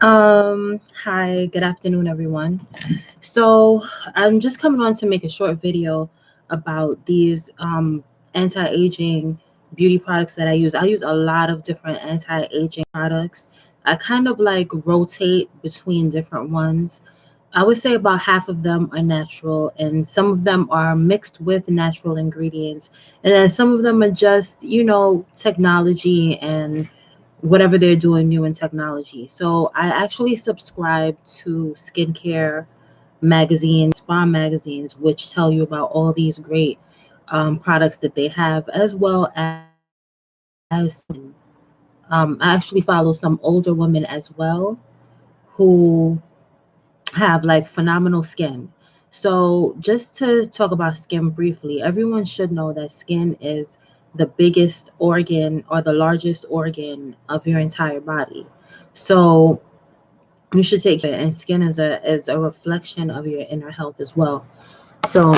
Hi, good afternoon, everyone. So, I'm just coming on to make a short video about these anti-aging beauty products that I use. I use a lot of different anti-aging products. I kind of like rotate between different ones. I would say about half of them are natural, and some of them are mixed with natural ingredients, and then some of them are just, technology and whatever they're doing new in technology. So I actually subscribe to skincare magazines, spa magazines, which tell you about all these great products that they have, as well as I actually follow some older women as well who have like phenomenal skin. So, just to talk about skin briefly, everyone should know that skin is the biggest organ or the largest organ of your entire body. So, you should take care of it, and skin is a reflection of your inner health as well. So,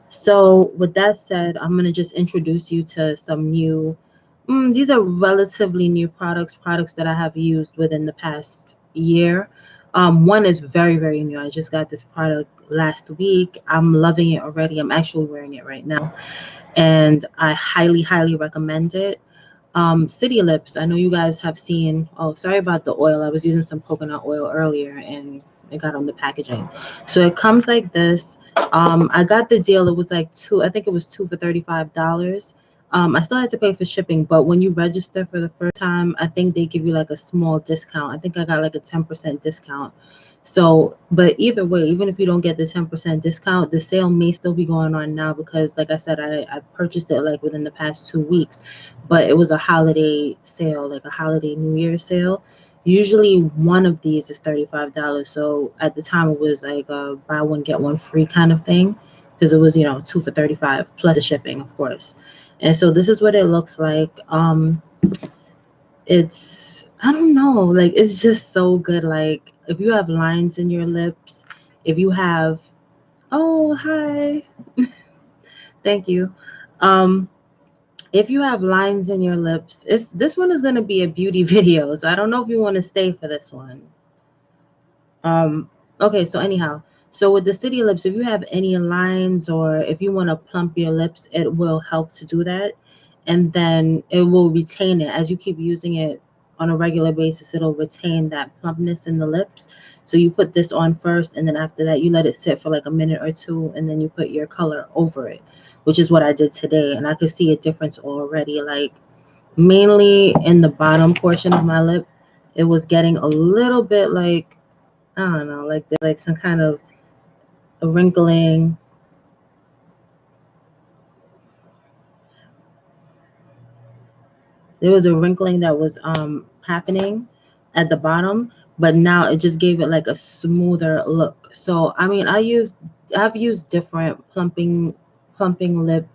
so with that said, I'm gonna just introduce you to some new. These are relatively new products that I have used within the past year. One is very, very new. I just got this product last week. I'm loving it already. I'm actually wearing it right now, and I highly, highly recommend it. City Lips. I know you guys have seen. Oh, sorry about the oil. I was using some coconut oil earlier, and it got on the packaging. So it comes like this. I got the deal. It was like two. I think it was two for $35. I still had to pay for shipping, but when you register for the first time, I think they give you like a small discount. I think I got like a 10% discount. So, but either way, even if you don't get the 10% discount, the sale may still be going on now because, like I said, I purchased it like within the past 2 weeks, but it was a holiday sale, like a holiday New Year sale. Usually one of these is $35. So at the time it was like a buy one get one free kind of thing because it was, two for 35 plus the shipping, of course. And so this is what it looks like. It's I don't know, like it's just so good. Like if you have lines in your lips, if you have oh hi, thank you. Um if you have lines in your lips, it's this one is gonna be a beauty video, so I don't know if you want to stay for this one. Um, okay, so anyhow, so with the City Lips, if you have any lines or if you want to plump your lips, it will help to do that. And then it will retain it as you keep using it on a regular basis, it'll retain that plumpness in the lips. So you put this on first, and then after that, you let it sit for like a minute or two, and then you put your color over it, which is what I did today. And I could see a difference already, like mainly in the bottom portion of my lip. It was getting a little bit like I don't know, like there's like some kind of a wrinkling. There was a wrinkling that was happening at the bottom, but now it just gave it like a smoother look. So I mean, I've used different plumping lip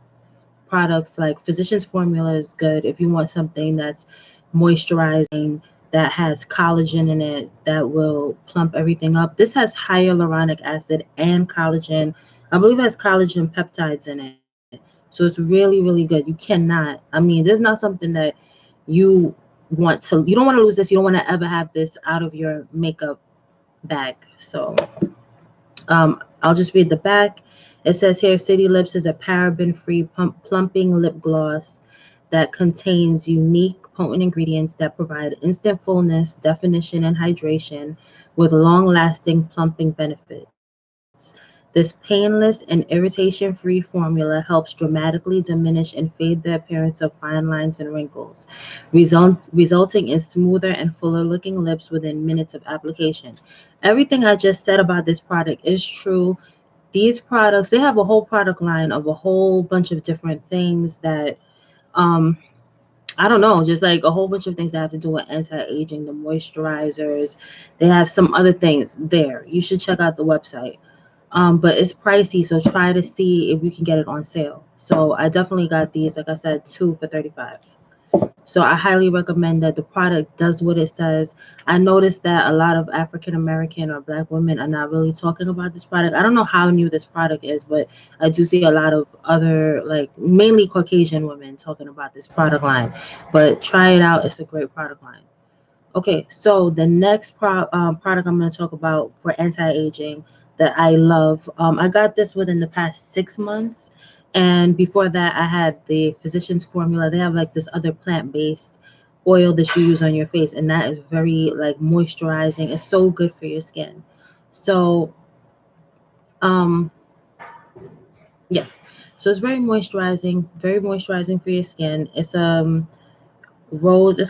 products. Like Physicians Formula is good if you want something that's moisturizing, that has collagen in it, that will plump everything up. This has hyaluronic acid and collagen. I believe it has collagen peptides in it. So it's really, really good. You cannot, I mean, there's not something that you you don't want to lose this. You don't want to ever have this out of your makeup bag. So I'll just read the back. It says here City Lips is a paraben free plumping lip gloss that contains unique, potent ingredients that provide instant fullness, definition, and hydration with long lasting plumping benefits. This painless and irritation free formula helps dramatically diminish and fade the appearance of fine lines and wrinkles, resulting in smoother and fuller looking lips within minutes of application. Everything I just said about this product is true. These products, they have a whole product line of a whole bunch of different things that um I don't know, just like a whole bunch of things that have to do with anti-aging, the moisturizers. They have some other things there. You should check out the website. But it's pricey, so try to see if you can get it on sale. So I definitely got these, like I said, two for 35. So I highly recommend that the product does what it says. I noticed that a lot of African American or Black women are not really talking about this product. I don't know how new this product is, but I do see a lot of other, like mainly Caucasian women talking about this product line. But try it out. It's a great product line. Okay, so the next product I'm going to talk about for anti-aging that I love, I got this within the past 6 months, and before that, I had the Physicians Formula. They have like this other plant-based oil that you use on your face, and that is very like moisturizing. It's so good for your skin. So, um, yeah, so it's very moisturizing for your skin. It's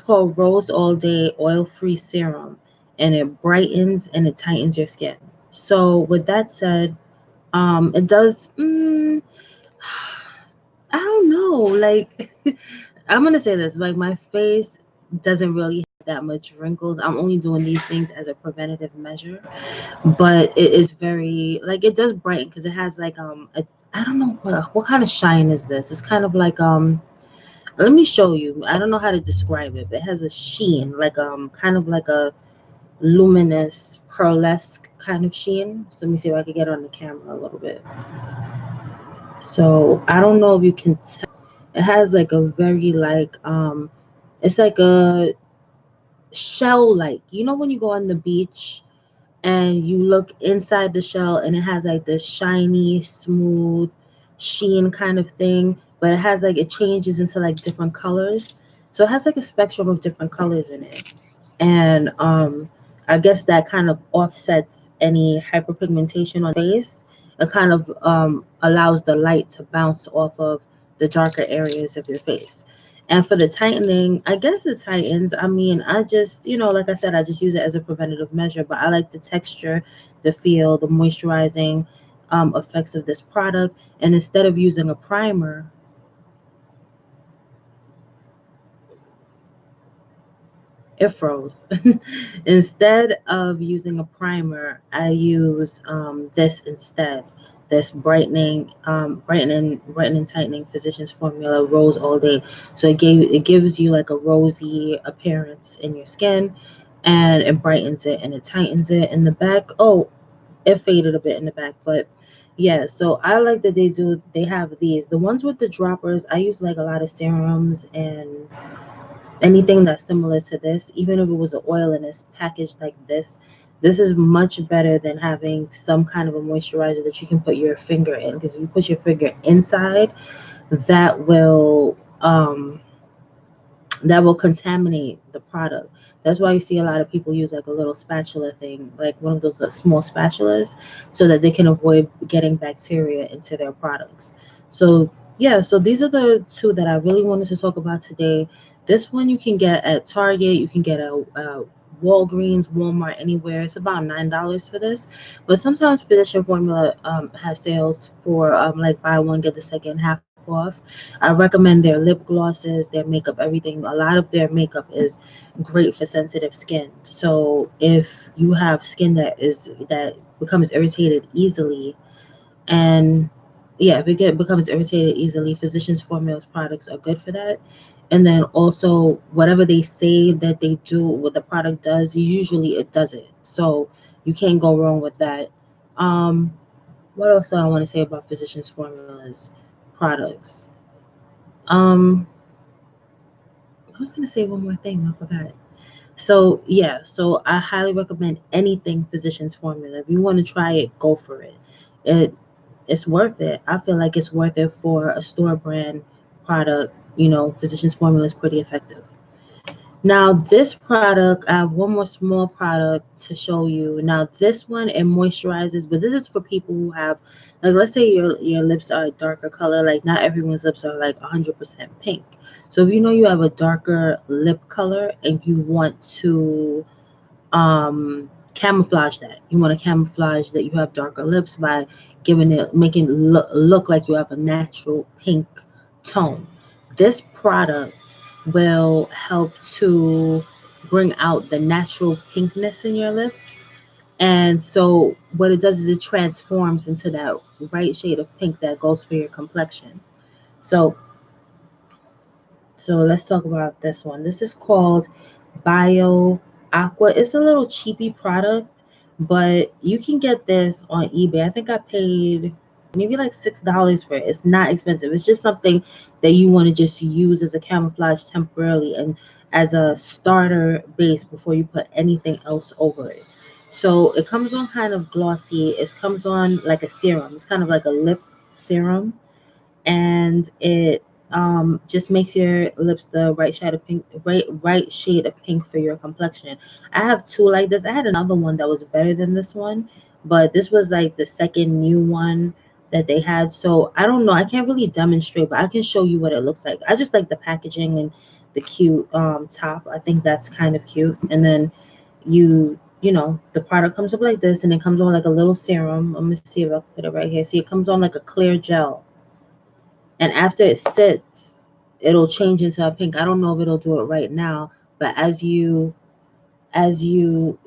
called Rose All Day Oil Free Serum, and it brightens and it tightens your skin. So with that said, it does. I don't know. Like, I'm gonna say this. Like, my face doesn't really have that much wrinkles. I'm only doing these things as a preventative measure, but it is very like it does brighten because it has like I don't know what kind of shine is this. It's kind of like let me show you. I don't know how to describe it, but it has a sheen, like kind of like a luminous pearlesque kind of sheen. So let me see if I can get on the camera a little bit. So I don't know if you can tell. It has like a very like it's like a shell like, you know, when you go on the beach and you look inside the shell and it has like this shiny, smooth sheen kind of thing, but it has like it changes into like different colors. So it has like a spectrum of different colors in it. And I guess that kind of offsets any hyperpigmentation on the face. It kind of allows the light to bounce off of the darker areas of your face. And for the tightening, I guess it tightens. I mean, I just, like I said, I just use it as a preventative measure, but I like the texture, the feel, the moisturizing effects of this product. And instead of using a primer, it froze. Instead of using a primer, I use this instead. This brightening, tightening Physicians Formula Rose All Day. So it gives you like a rosy appearance in your skin, and it brightens it and it tightens it in the back. Oh, it faded a bit in the back, but yeah. So I like that they have these. The ones with the droppers, I use like a lot of serums and anything that's similar to this, even if it was an oil and it's packaged like this is much better than having some kind of a moisturizer that you can put your finger in. Because if you put your finger inside, that will contaminate the product. That's why you see a lot of people use like a little spatula thing, like one of those small spatulas, so that they can avoid getting bacteria into their products. So yeah, so these are the two that I really wanted to talk about today. This one you can get at Target, you can get at Walgreens, Walmart, anywhere. It's about $9 for this, but sometimes Physician Formula has sales for like buy one get the second half off. I recommend their lip glosses, their makeup, everything. A lot of their makeup is great for sensitive skin. So if you have skin that becomes irritated easily, and yeah, if becomes irritated easily, Physicians Formula's products are good for that. And then also whatever they say that they do, what the product does, usually it does it. So you can't go wrong with that. Um, what else do I want to say about Physicians Formulas products? Um, I was gonna say one more thing, I forgot. So yeah, so I highly recommend anything Physicians Formula. If you want to try it, go for it. It it's worth it. I feel like it's worth it for a store brand product. Physicians Formula is pretty effective. Now, this product, I have one more small product to show you. Now, this one, it moisturizes, but this is for people who have, like, let's say your lips are a darker color. Like, not everyone's lips are like 100% pink. So, if you know you have a darker lip color and you want to camouflage that, you want to camouflage that you have darker lips by making it look like you have a natural pink tone. This product will help to bring out the natural pinkness in your lips. And so what it does is it transforms into that right shade of pink that goes for your complexion. So So let's talk about this one. This is called Bio Aqua. It's a little cheapy product, but you can get this on eBay. I think I paid maybe like $6 for it. It's not expensive. It's just something that you want to just use as a camouflage temporarily and as a starter base before you put anything else over it. So it comes on kind of glossy. It comes on like a serum. It's kind of like a lip serum, and it just makes your lips the right shade of pink, right shade of pink for your complexion. I have two like this. I had another one that was better than this one, but this was like the second new one that they had. So I don't know. I can't really demonstrate, but I can show you what it looks like. I just like the packaging and the cute top. I think that's kind of cute. And then you know, the product comes up like this, and it comes on like a little serum. I'm gonna see if I can put it right here. See, it comes on like a clear gel, and after it sits, it'll change into a pink. I don't know if it'll do it right now, but as you as you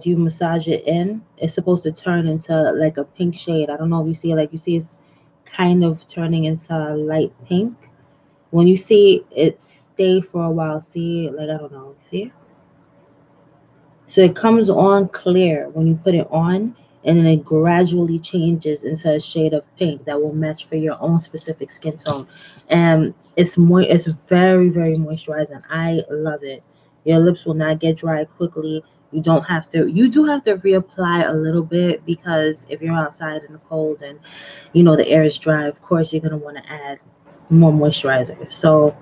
massage it in, it's supposed to turn into like a pink shade. I don't know if you see it, like you see it's kind of turning into a light pink. When you see it stay for a while, see, like, I don't know, see, so it comes on clear when you put it on, and then it gradually changes into a shade of pink that will match for your own specific skin tone. And it's very, very moisturizing. I love it. Your lips will not get dry quickly. You do have to reapply a little bit, because if you're outside in the cold and the air is dry, of course you're gonna want to add more moisturizer. So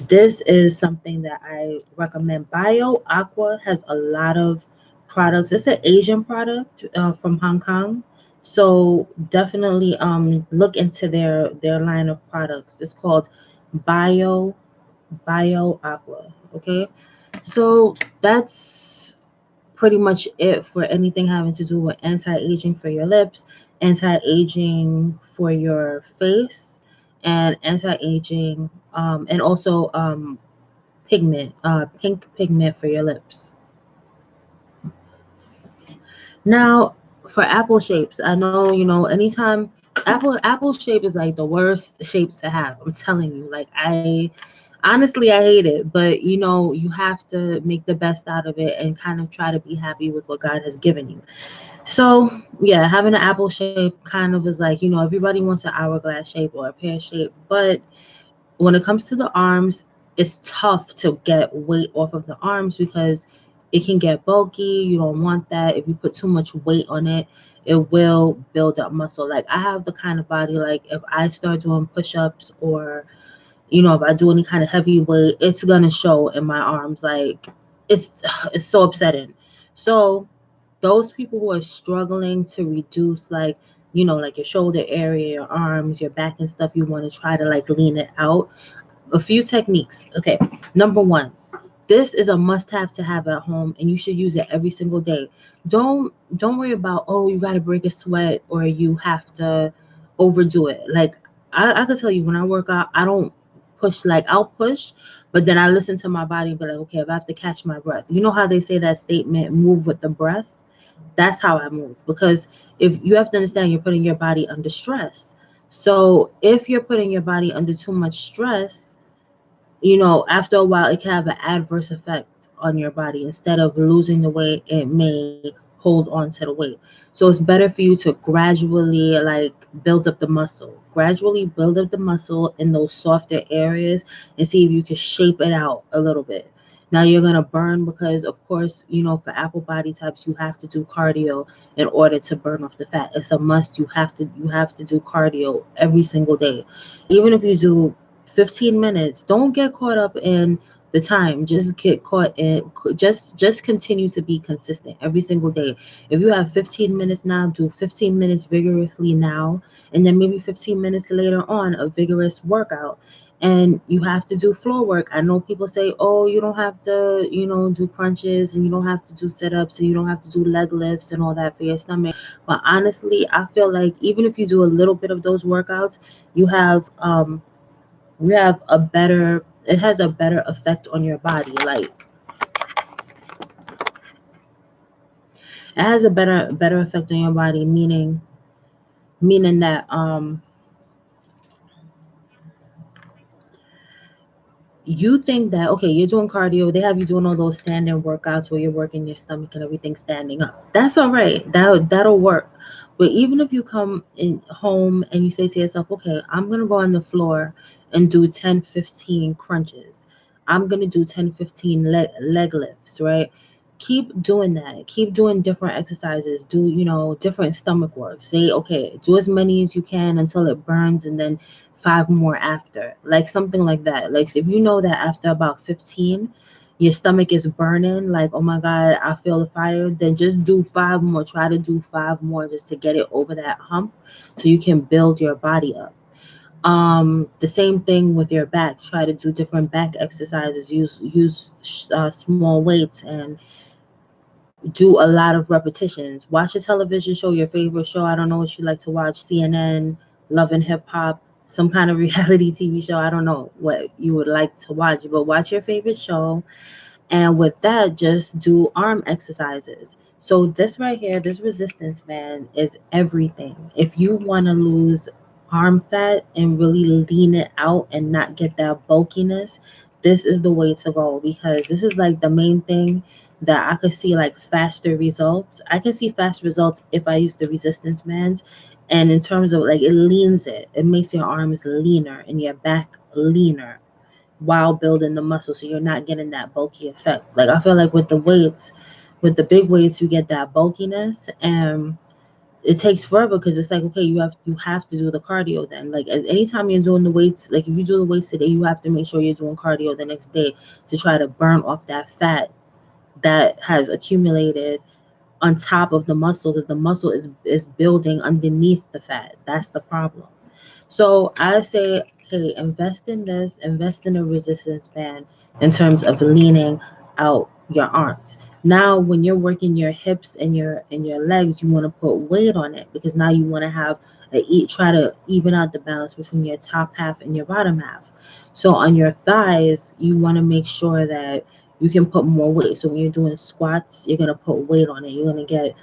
this is something that I recommend. Bio Aqua has a lot of products. It's an Asian product from Hong Kong. So definitely look into their line of products. It's called Bio Bio Aqua. Okay. So that's pretty much it for anything having to do with anti-aging for your lips, anti-aging for your face, and anti-aging and also pink pigment for your lips. Now, for apple shapes, I know, anytime apple shape is like the worst shape to have. I'm telling you, like, I honestly I hate it, but you have to make the best out of it and kind of try to be happy with what God has given you. So yeah, having an apple shape kind of is like, everybody wants an hourglass shape or a pear shape, but when it comes to the arms, it's tough to get weight off of the arms because it can get bulky. You don't want that. If you put too much weight on it, it will build up muscle. Like, I have the kind of body, like, if I start doing push-ups, or if I do any kind of heavy weight, it's gonna show in my arms. Like, it's it's so upsetting. So those people who are struggling to reduce, like, like your shoulder area, your arms, your back and stuff, you want to try to like lean it out. A few techniques. Okay. Number one, this is a must-have to have at home, and you should use it every single day. Don't worry about, oh, you got to break a sweat or you have to overdo it. Like, I could tell you, when I work out, I don't push. Like, I'll push, but then I listen to my body and be like, okay, if I have to catch my breath, you know how they say that statement, move with the breath. That's how I move, because if you have to understand, you're putting your body under stress. So if you're putting your body under too much stress, after a while, it can have an adverse effect on your body. Instead of losing the weight, it may hold on to the weight. So it's better for you to gradually, like, build up the muscle. Gradually build up the muscle in those softer areas and see if you can shape it out a little bit. Now you're gonna burn, because of course, for apple body types, you have to do cardio in order to burn off the fat. It's a must. You have to do cardio every single day. Even if you do 15 minutes, don't get caught up in the time. Just get caught in, just continue to be consistent every single day. If you have 15 minutes now, do 15 minutes vigorously now, and then maybe 15 minutes later on, a vigorous workout. And you have to do floor work. I know people say, oh, you don't have to, do crunches, and you don't have to do sit-ups, and you don't have to do leg lifts and all that for your stomach. But honestly, I feel like even if you do a little bit of those workouts, you have it has a better effect on your body. Like, it has a better effect on your body, meaning that you think that okay, you're doing cardio, they have you doing all those standing workouts where you're working your stomach and everything standing up. That's all right. That'll work. But even if you come in home and you say to yourself, okay, I'm gonna go on the floor and do 10, 15 crunches. I'm gonna do 10, 15 leg lifts, right? Keep doing that. Keep doing different exercises. Do, different stomach work. Say, okay, do as many as you can until it burns, and then 5 more after, like something like that. Like if you know that after about 15 your stomach is burning, like, oh my god, I feel the fire, then just do 5 more. Try to do 5 more just to get it over that hump so you can build your body up. The same thing with your back. Try to do different back exercises. Use small weights and do a lot of repetitions. Watch a television show, your favorite show. I don't know what you like to watch, CNN, Love and Hip Hop, some kind of reality TV show. I don't know what you would like to watch, but watch your favorite show. And with that, just do arm exercises. So this right here, this resistance band is everything. If you want to lose arm fat and really lean it out and not get that bulkiness, this is the way to go, because this is like the main thing that I could see like faster results. I can see fast results if I use the resistance bands. And in terms of like, it leans it. It makes your arms leaner and your back leaner while building the muscle, so you're not getting that bulky effect. Like I feel like with the weights, with the big weights, you get that bulkiness, and it takes forever because it's like, okay, you have to do the cardio then. Like as anytime you're doing the weights, like if you do the weights today, you have to make sure you're doing cardio the next day to try to burn off that fat that has accumulated on top of the muscle, because the muscle is building underneath the fat. That's the problem. So I say, hey, invest in this, invest in a resistance band in terms of leaning out your arms. Now, when you're working your hips and your legs, you want to put weight on it, because now you want to have try to even out the balance between your top half and your bottom half. So on your thighs, you want to make sure that you can put more weight. So when you're doing squats, you're gonna put weight on it. You're gonna get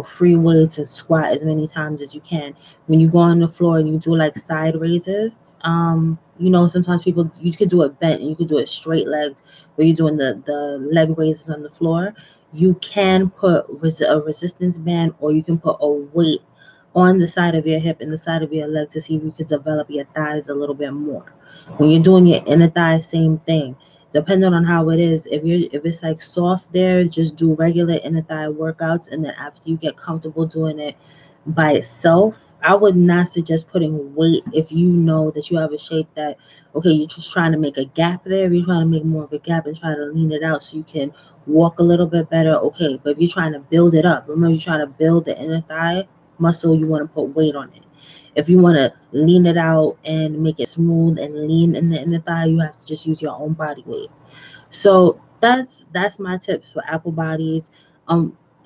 free weights and squat as many times as you can. When you go on the floor and you do like side raises, sometimes people, you could do it bent and you could do it straight legs, where you're doing the leg raises on the floor. You can put a resistance band, or you can put a weight on the side of your hip and the side of your leg to see if you could develop your thighs a little bit more. When you're doing your inner thigh, same thing. Depending on how it is, if it's like soft there, just do regular inner thigh workouts, and then after you get comfortable doing it by itself, I would not suggest putting weight if you know that you have a shape that, okay, you're just trying to make a gap there. If you're trying to make more of a gap and try to lean it out so you can walk a little bit better, okay. But if you're trying to build it up, remember, you're trying to build the inner thigh muscle, you want to put weight on it. If you want to lean it out and make it smooth and lean in the inner thigh, you have to just use your own body weight. So that's my tips for apple bodies.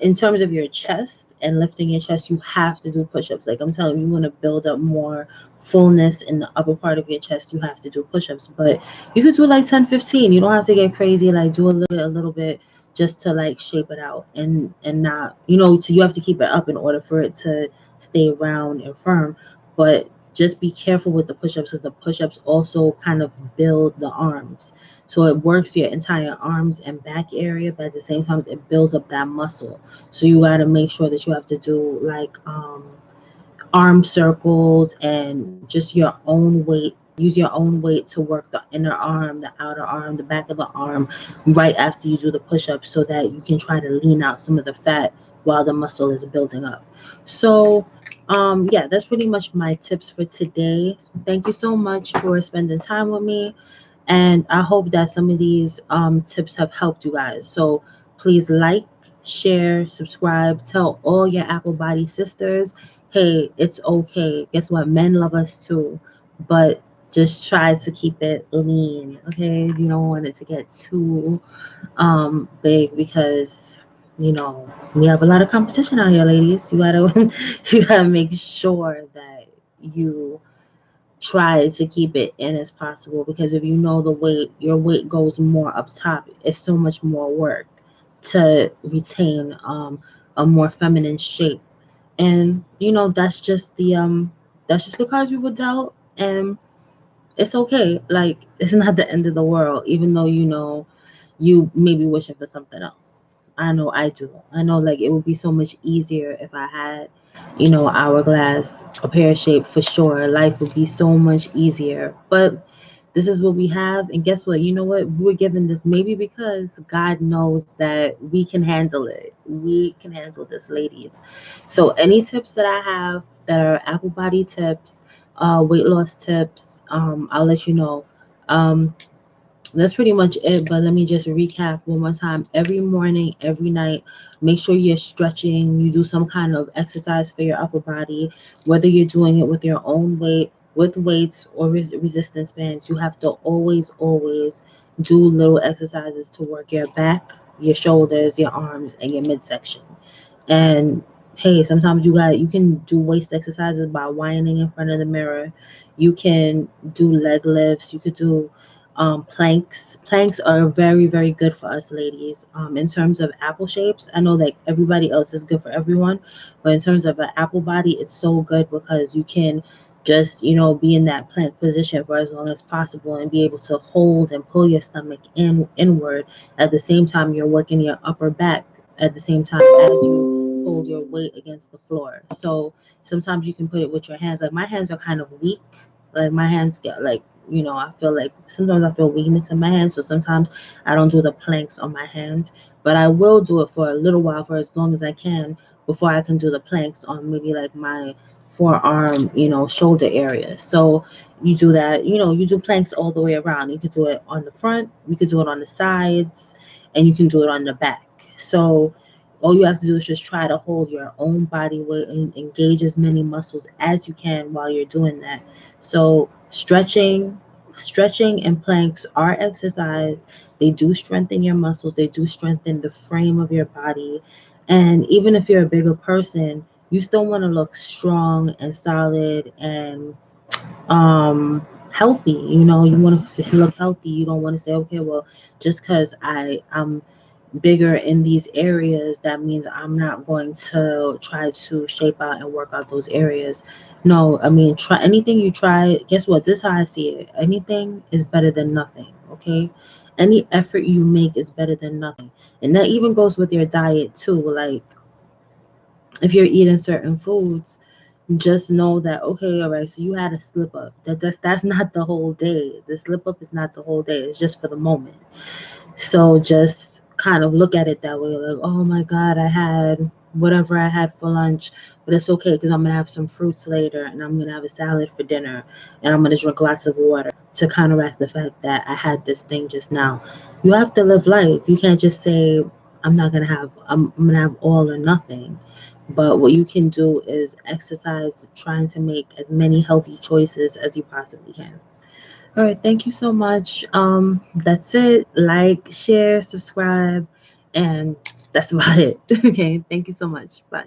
In terms of your chest and lifting your chest, you have to do push-ups. Like I'm telling you, you want to build up more fullness in the upper part of your chest, you have to do push-ups. But you could do like 10, 15. You don't have to get crazy. Like do a little bit, just to like shape it out, and not, so you have to keep it up in order for it to stay round and firm. But just be careful with the push-ups, because the push-ups also kind of build the arms. So it works your entire arms and back area, but at the same time, it builds up that muscle. So you got to make sure that you have to do like arm circles and just your own weight. Use your own weight to work the inner arm, the outer arm, the back of the arm, right after you do the push-ups, so that you can try to lean out some of the fat while the muscle is building up. So, yeah, that's pretty much my tips for today. Thank you so much for spending time with me. And I hope that some of these tips have helped you guys. So please like, share, subscribe, tell all your apple body sisters, hey, it's okay. Guess what? Men love us too. But just try to keep it lean, okay? You don't want it to get too big, because we have a lot of competition out here, ladies. You gotta you gotta make sure that you try to keep it in as possible, because if you know the weight, your weight goes more up top, it's so much more work to retain a more feminine shape. And that's just the cards we were dealt. And it's okay. Like, it's not the end of the world, even though you may be wishing for something else. I know I do. I know, like, it would be so much easier if I had, hourglass, a pear shape for sure. Life would be so much easier. But this is what we have. And guess what? You know what? We're given this maybe because God knows that we can handle it. We can handle this, ladies. So, any tips that I have that are apple body tips, weight loss tips, I'll let you know. Um, that's pretty much it. But let me just recap one more time. Every morning, every night, make sure you're stretching. You do some kind of exercise for your upper body, whether you're doing it with your own weight, with weights, or resistance bands. You have to always, always do little exercises to work your back, your shoulders, your arms, and your midsection. And hey, sometimes you can do waist exercises by whining in front of the mirror. You can do leg lifts. You could do planks. Planks are very, very good for us ladies. In terms of apple shapes, I know that everybody else is good for everyone, but in terms of an apple body, it's so good because you can just be in that plank position for as long as possible and be able to hold and pull your stomach inward at the same time you're working your upper back at the same time as you hold your weight against the floor. So sometimes you can put it with your hands. Like, my hands are kind of weak. Like, my hands get like, I feel like sometimes I feel weakness in my hands. So sometimes I don't do the planks on my hands, but I will do it for a little while, for as long as I can, before I can do the planks on maybe like my forearm, shoulder area. So you do that, you do planks all the way around. You could do it on the front, you could do it on the sides, and you can do it on the back. So all you have to do is just try to hold your own body weight and engage as many muscles as you can while you're doing that. So stretching and planks are exercise. They do strengthen your muscles, they do strengthen the frame of your body. And even if you're a bigger person, you still want to look strong and solid and healthy. You want to look healthy. You don't want to say, okay, well, just because I'm bigger in these areas, that means I'm not going to try to shape out and work out those areas. No, I mean, try anything you try. Guess what? This is how I see it. Anything is better than nothing. Okay. Any effort you make is better than nothing. And that even goes with your diet too. Like, if you're eating certain foods, just know that, okay, all right, so you had a slip up. That's not the whole day. The slip up is not the whole day. It's just for the moment. So just kind of look at it that way, like, oh my God, I had whatever I had for lunch, but it's okay because I'm gonna have some fruits later, and I'm gonna have a salad for dinner, and I'm gonna drink lots of water to counteract the fact that I had this thing just now. You have to live life. You can't just say, I'm gonna have all or nothing. But what you can do is exercise, trying to make as many healthy choices as you possibly can. All right, thank you so much. That's it. Like, share, subscribe, and that's about it. Okay, thank you so much. Bye.